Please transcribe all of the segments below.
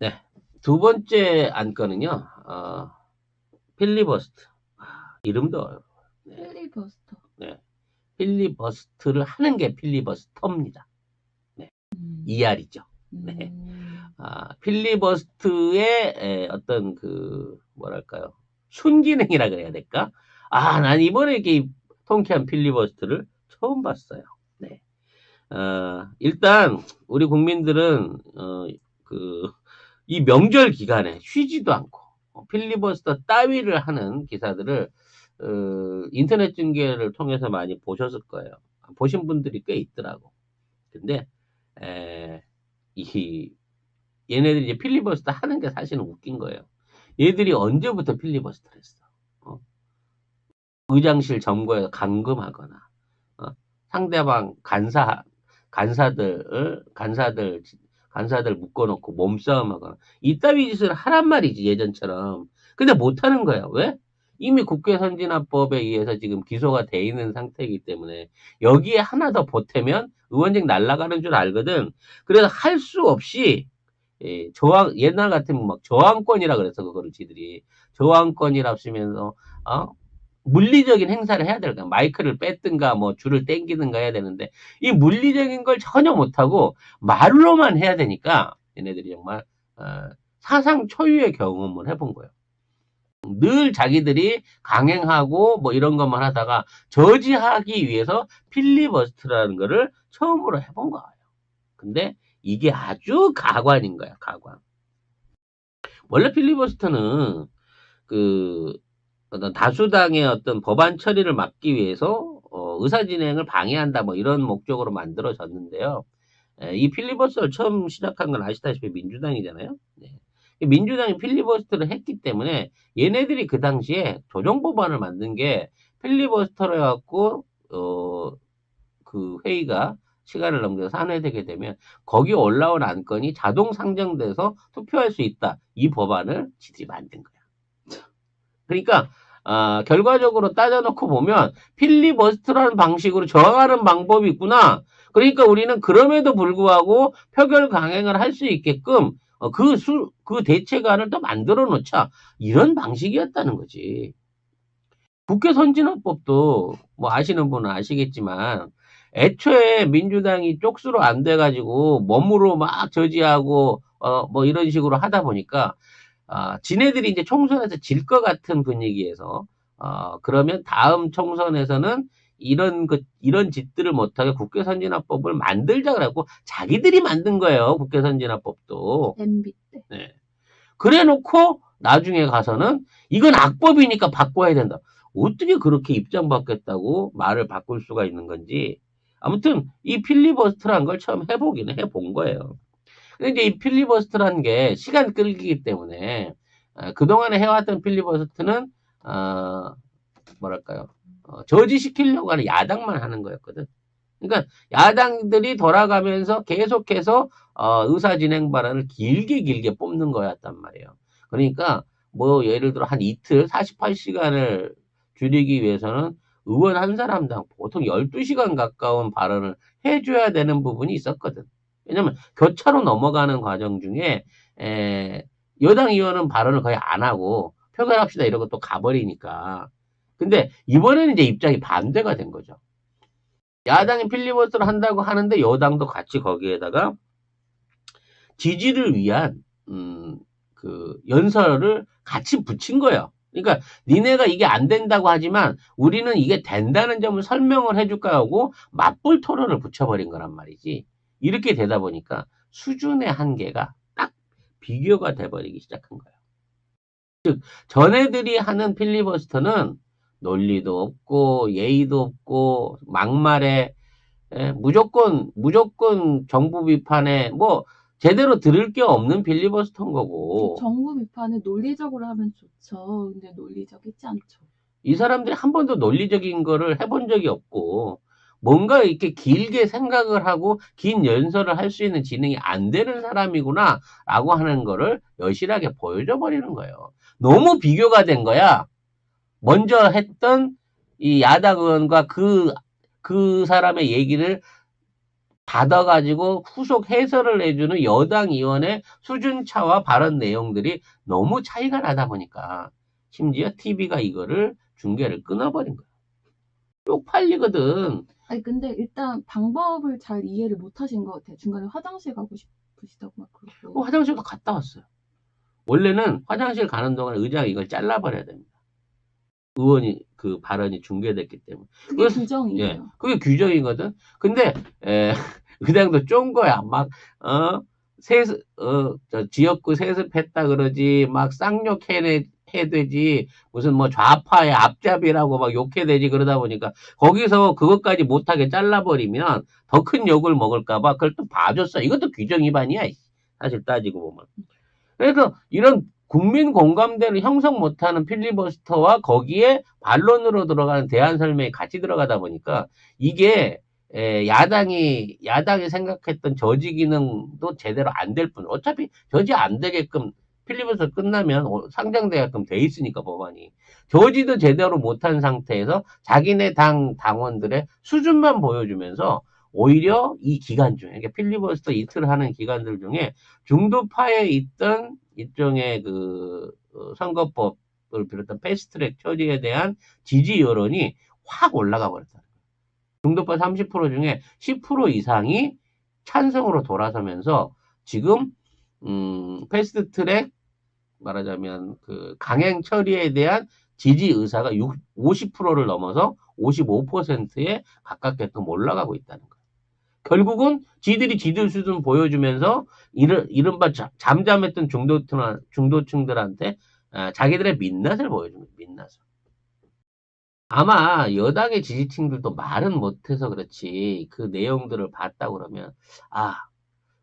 네. 두 번째 안건은요, 필리버스트. 이름도 어려워요. 네. 필리버스터. 네. 필리버스트를 하는 게 필리버스터입니다. 네. ER이죠. 네. 필리버스트의 어떤 뭐랄까요. 순기능이라 그래야 될까? 난 이번에 이렇게 통쾌한 필리버스트를 처음 봤어요. 네. 일단, 우리 국민들은, 이 명절 기간에 쉬지도 않고, 필리버스터 따위를 하는 기사들을, 인터넷 중계를 통해서 많이 보셨을 거예요. 보신 분들이 꽤 있더라고. 근데, 에, 이, 얘네들이 이제 필리버스터 하는 게 사실은 웃긴 거예요. 얘들이 언제부터 필리버스터를 했어? 어? 의장실 점거에서 감금하거나, 어? 상대방 간사들 묶어놓고 몸싸움하거나, 이따위 짓을 하란 말이지, 예전처럼. 근데 못하는 거야. 왜? 이미 국회선진화법에 의해서 지금 기소가 돼 있는 상태이기 때문에, 여기에 하나 더 보태면 의원직 날아가는 줄 알거든. 그래서 할 수 없이, 옛날 같으면 막 저항권이라 그래서 그거를 지들이 저항권이라 쓰면서 물리적인 행사를 해야 될까? 마이크를 뺐든가 뭐 줄을 땡기든가 해야 되는데 이 물리적인 걸 전혀 못하고 말로만 해야 되니까 얘네들이 정말 어, 사상 초유의 경험을 해본 거예요. 늘 자기들이 강행하고 뭐 이런 것만 하다가 저지하기 위해서 필리버스트라는 거를 처음으로 해본 거예요. 근데 이게 아주 가관인 거야, 가관. 원래 필리버스터는 그 어떤 다수당의 어떤 법안 처리를 막기 위해서 의사 진행을 방해한다 뭐 이런 목적으로 만들어졌는데요. 이 필리버스터를 처음 시작한 건 아시다시피 민주당이잖아요. 네. 민주당이 필리버스터를 했기 때문에 얘네들이 그 당시에 조정법안을 만든 게 필리버스터를 해갖고 그 회의가 시간을 넘겨서 산회되게 되면 거기 올라온 안건이 자동 상정돼서 투표할 수 있다. 이 법안을 지들이 만든 거야. 그러니까 결과적으로 따져놓고 보면 필리버스터라는 방식으로 저항하는 방법이 있구나. 그러니까 우리는 그럼에도 불구하고 표결 강행을 할 수 있게끔 그 대책안을 또 만들어 놓자. 이런 방식이었다는 거지. 국회 선진화법도 뭐 아시는 분은 아시겠지만 애초에 민주당이 쪽수로 안 돼가지고 몸으로 막 저지하고 뭐 이런 식으로 하다 보니까 지네들이 이제 총선에서 질 것 같은 분위기에서, 그러면 다음 총선에서는 이런 짓들을 못하게 국회 선진화법을 만들자 그래갖고 자기들이 만든 거예요. 국회 선진화법도. MB 때. 네. 그래 놓고 나중에 가서는 이건 악법이니까 바꿔야 된다. 어떻게 그렇게 입장 바뀌었다고 말을 바꿀 수가 있는 건지. 아무튼 이 필리버스터란 걸 처음 해보기는 해본 거예요. 근데 이제 이 필리버스터라는 게 시간 끌기이기 때문에 그동안에 해왔던 필리버스터는 어, 뭐랄까요? 저지시키려고 하는 야당만 하는 거였거든. 그러니까 야당들이 돌아가면서 계속해서 의사 진행 발언을 길게 뽑는 거였단 말이에요. 그러니까 뭐 예를 들어 한 이틀 48시간을 줄이기 위해서는 의원 한 사람당 보통 12시간 가까운 발언을 해줘야 되는 부분이 있었거든. 왜냐면 교차로 넘어가는 과정 중에 여당 의원은 발언을 거의 안 하고 표결합시다 이러고 또 가버리니까. 근데 이번에는 이제 입장이 반대가 된 거죠. 야당이 필리버스터를 한다고 하는데 여당도 같이 거기에다가 지지를 위한 연설을 같이 붙인 거예요. 그러니까 니네가 이게 안 된다고 하지만 우리는 이게 된다는 점을 설명을 해줄까 하고 맞불 토론을 붙여버린 거란 말이지. 이렇게 되다 보니까 수준의 한계가 딱 비교가 돼버리기 시작한 거예요. 즉 전애들이 하는 필리버스터는 논리도 없고 예의도 없고 막말에 무조건 정부 비판에 뭐 제대로 들을 게 없는 필리버스터인 거고 정부 비판을 논리적으로 하면 좋죠. 근데 논리적이지 않죠. 이 사람들이 한 번도 논리적인 거를 해본 적이 없고 뭔가 이렇게 길게 생각을 하고 긴 연설을 할 수 있는 지능이 안 되는 사람이구나 라고 하는 거를 여실하게 보여줘 버리는 거예요. 너무 비교가 된 거야. 먼저 했던 이 야당 의원과 그 사람의 얘기를 받아가지고 후속 해설을 해주는 여당 의원의 수준차와 발언 내용들이 너무 차이가 나다 보니까 심지어 TV가 이거를 중계를 끊어버린 거야. 쪽팔리거든. 아니 근데 일단 방법을 잘 이해를 못 하신 것 같아요. 중간에 화장실 가고 싶으시다고 막 그러고. 화장실도 갔다 왔어요. 원래는 화장실 가는 동안 의장이 이걸 잘라버려야 됩니다. 의원이 그 발언이 중계됐기 때문에. 그게 예, 규정이에요. 그게 규정이거든. 근데 의장도 쫀 거야. 막 저 지역구 세습했다 그러지, 막 쌍욕 해대지, 무슨 뭐 좌파의 앞잡이라고 막 욕해대지 그러다 보니까 거기서 그것까지 못하게 잘라버리면 더 큰 욕을 먹을까봐 그걸 또 봐줬어. 이것도 규정 위반이야. 사실 따지고 보면. 그래서 이런 국민 공감대를 형성 못하는 필리버스터와 거기에 반론으로 들어가는 대안 설명이 같이 들어가다 보니까 이게 야당이 생각했던 저지 기능도 제대로 안 될 뿐. 어차피 저지 안 되게끔 필리버스터 끝나면 상정되게끔 돼 있으니까 법안이. 저지도 제대로 못한 상태에서 자기네 당원들의 수준만 보여주면서 오히려 이 기간 중에, 그러니까 필리버스터 이틀 하는 기간들 중에 중도파에 있던 일종의 선거법을 비롯한 패스트트랙 처리에 대한 지지 여론이 확 올라가 버렸다. 중도파 30% 중에 10% 이상이 찬성으로 돌아서면서 지금 패스트트랙 말하자면 강행 처리에 대한 지지 의사가 50%를 넘어서 55%에 가깝게 또 올라가고 있다는 거예요. 결국은 지들이 지들 수준 보여주면서 이른바 잠잠했던 중도층들한테 자기들의 민낯을 보여줍니다. 민낯을. 아마 여당의 지지층들도 말은 못해서 그렇지 그 내용들을 봤다 그러면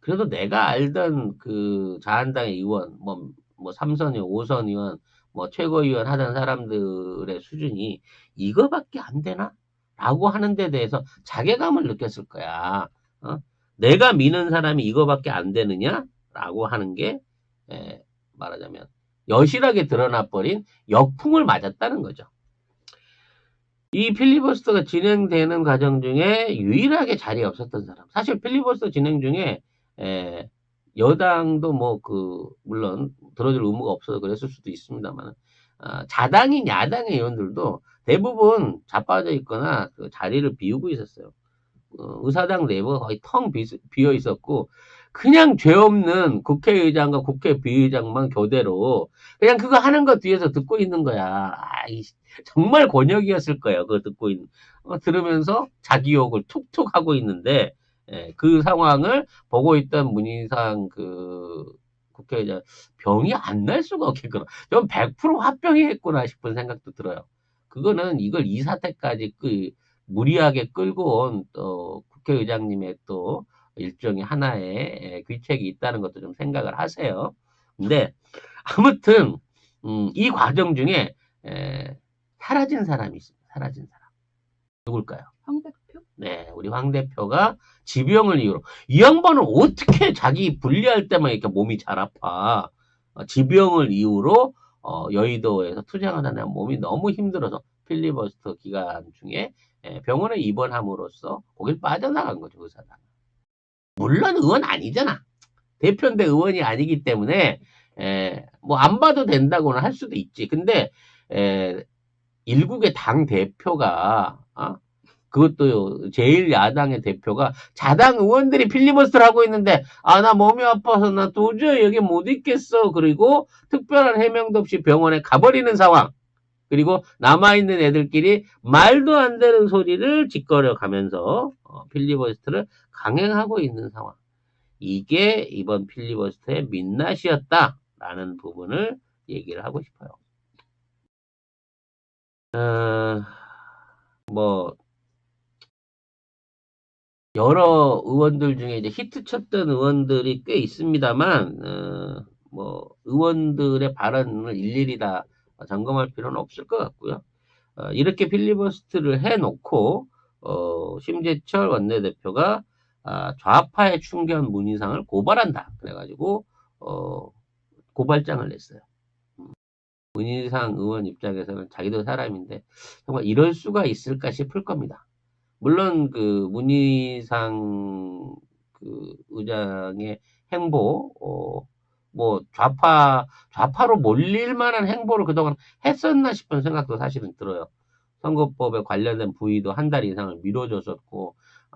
그래도 내가 알던 그 자한당의 의원 뭐 3선 의원, 5선 의원, 뭐 최고위원 하던 사람들의 수준이 이거밖에 안 되나? 라고 하는 데 대해서 자괴감을 느꼈을 거야. 어? 내가 미는 사람이 이거밖에 안 되느냐? 라고 하는 게 말하자면 여실하게 드러나 버린 역풍을 맞았다는 거죠. 이 필리버스터가 진행되는 과정 중에 유일하게 자리에 없었던 사람. 사실 필리버스터 진행 중에 여당도 물론 들어줄 의무가 없어서 그랬을 수도 있습니다만 자당인 야당의 의원들도 대부분 자빠져 있거나 그 자리를 비우고 있었어요. 의사당 내부가 거의 텅 비어 있었고 그냥 죄 없는 국회의장과 국회 비의장만 교대로 그냥 그거 하는 거 뒤에서 듣고 있는 거야. 정말 곤욕이었을 거예요. 그거 들으면서 자기 욕을 툭툭 하고 있는데 그 상황을 보고 있던 문희상 국회의장 병이 안 날 수가 없겠구나. 전 100% 화병이 했구나 싶은 생각도 들어요. 그거는 이걸 이 사태까지 무리하게 끌고 온 또 국회의장님의 또 일종의 하나의 귀책이 있다는 것도 좀 생각을 하세요. 근데 아무튼 이 과정 중에 사라진 사람이 있습니다. 사라진 사람. 누굴까요? 황 대표? 네, 우리 황 대표가 지병을 이유로 이 양반은 어떻게 자기 분리할 때만 이렇게 몸이 잘 아파. 지병을 이유로 여의도에서 투쟁하다 내가 몸이 너무 힘들어서 필리버스터 기간 중에 병원에 입원함으로써 거길 빠져나간 거죠, 의사당. 물론 의원 아니잖아. 대표인데 의원이 아니기 때문에 뭐 안 봐도 된다고는 할 수도 있지. 근데 일국의 당 대표가 그것도 제일 야당의 대표가 자당 의원들이 필리버스터를 하고 있는데 나 몸이 아파서 나 도저히 여기 못 있겠어. 그리고 특별한 해명도 없이 병원에 가버리는 상황. 그리고 남아있는 애들끼리 말도 안 되는 소리를 짓거려 가면서 필리버스터를 강행하고 있는 상황. 이게 이번 필리버스터의 민낯이었다라는 부분을 얘기를 하고 싶어요. 여러 의원들 중에 이제 히트 쳤던 의원들이 꽤 있습니다만, 의원들의 발언을 일일이 다 점검할 필요는 없을 것 같고요. 이렇게 필리버스터를 해놓고, 심재철 원내대표가 좌파의 충견 문희상을 고발한다. 그래가지고, 고발장을 냈어요. 문희상 의원 입장에서는 자기도 사람인데, 정말 이럴 수가 있을까 싶을 겁니다. 물론 그 문희상 그 의장의 행보, 뭐 좌파로 몰릴 만한 행보를 그동안 했었나 싶은 생각도 사실은 들어요. 선거법에 관련된 부위도 한 달 이상을 미뤄줬었고,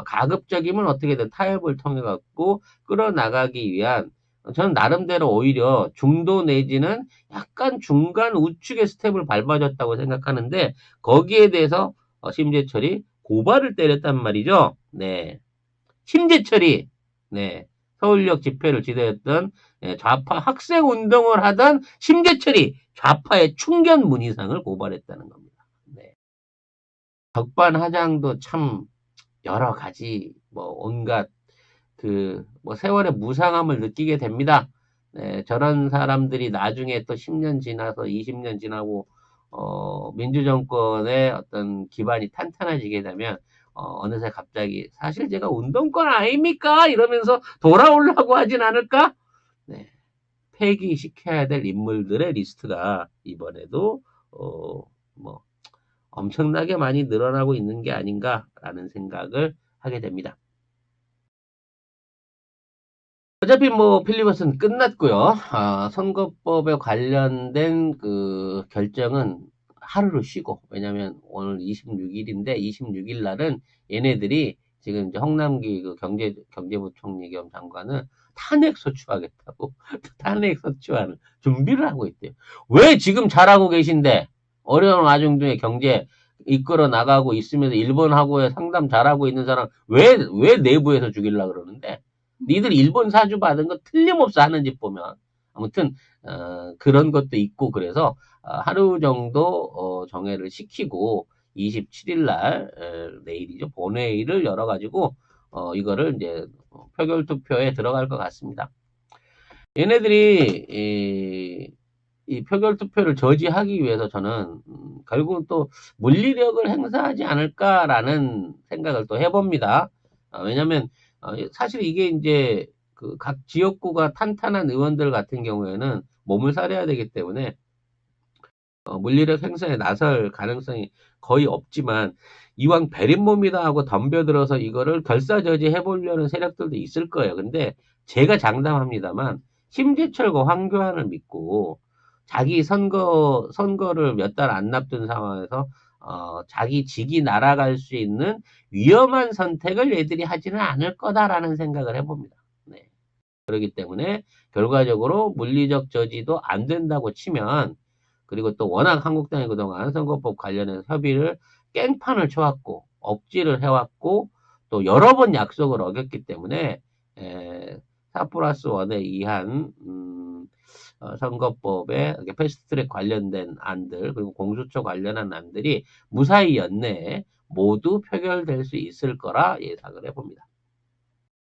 가급적이면 어떻게든 타협을 통해 갖고 끌어나가기 위한, 저는 나름대로 오히려 중도 내지는 약간 중간 우측의 스텝을 밟아줬다고 생각하는데, 거기에 대해서 심재철이 고발을 때렸단 말이죠. 네. 심재철이, 네. 서울역 집회를 지도했던 좌파 학생 운동을 하던 심재철이 좌파의 충견 문희상을 고발했다는 겁니다. 네. 적반하장도 참 여러 가지 뭐 온갖 그 뭐 세월의 무상함을 느끼게 됩니다. 네, 저런 사람들이 나중에 또 10년 지나서 20년 지나고 민주정권의 어떤 기반이 탄탄해지게 되면 어느새 갑자기 사실 제가 운동권 아닙니까? 이러면서 돌아오려고 하진 않을까? 네, 폐기시켜야 될 인물들의 리스트가 이번에도 뭐 엄청나게 많이 늘어나고 있는 게 아닌가라는 생각을 하게 됩니다. 어차피 뭐 필리버스터는 끝났고요. 선거법에 관련된 그 결정은 하루를 쉬고, 왜냐면 오늘 26일인데 26일 날은 얘네들이 지금 이제 홍남기 그 경제부총리 겸 장관은 탄핵 소추하겠다고 탄핵 소추하는 준비를 하고 있대요. 왜 지금 잘하고 계신데 어려운 와중 중에 경제 이끌어 나가고 있으면서 일본하고의 상담 잘하고 있는 사람 왜 내부에서 죽이려고 그러는데? 니들 일본 사주 받은 거 틀림없어 하는 집 보면 아무튼 그런 것도 있고 그래서 하루 정도 정회를 시키고 27일 날 내일이죠 본회의를 열어가지고 이거를 이제 표결 투표에 들어갈 것 같습니다. 얘네들이 이 표결 투표를 저지하기 위해서 저는 결국은 또 물리력을 행사하지 않을까라는 생각을 또 해봅니다. 왜냐면 사실 이게 이제 그 각 지역구가 탄탄한 의원들 같은 경우에는 몸을 사려야 되기 때문에 물리력 행사에 나설 가능성이 거의 없지만 이왕 베린몸이다 하고 덤벼들어서 이거를 결사저지 해보려는 세력들도 있을 거예요. 근데 제가 장담합니다만 심재철과 황교안을 믿고 자기 선거를 몇 달 안 남은 상황에서 자기 직이 날아갈 수 있는 위험한 선택을 얘들이 하지는 않을 거다라는 생각을 해봅니다. 네. 그렇기 때문에 결과적으로 물리적 저지도 안 된다고 치면 그리고 또 워낙 한국당이 그동안 선거법 관련해서 협의를 깽판을 쳐왔고 억지를 해왔고 또 여러 번 약속을 어겼기 때문에 4+1에 의한 선거법에 패스트트랙 관련된 안들 그리고 공수처 관련한 안들이 무사히 연내에 모두 표결될 수 있을 거라 예상을 해봅니다.